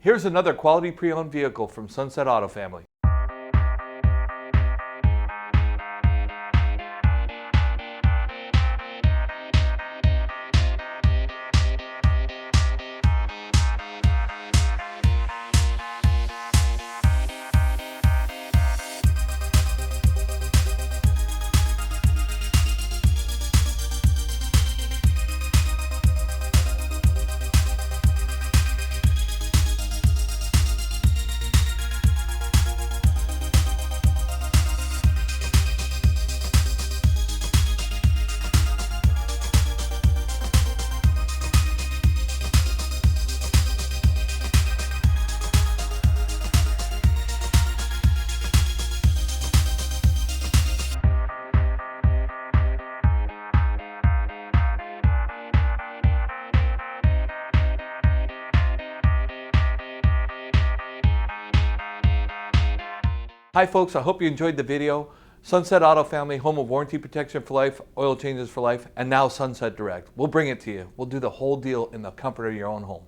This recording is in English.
Here's another quality pre-owned vehicle from Sunset Auto Family. Hi folks, I hope you enjoyed the video. Sunset Auto Family, home of warranty protection for life, oil changes for life, and now Sunset Direct. We'll bring it to you. We'll do the whole deal in the comfort of your own home.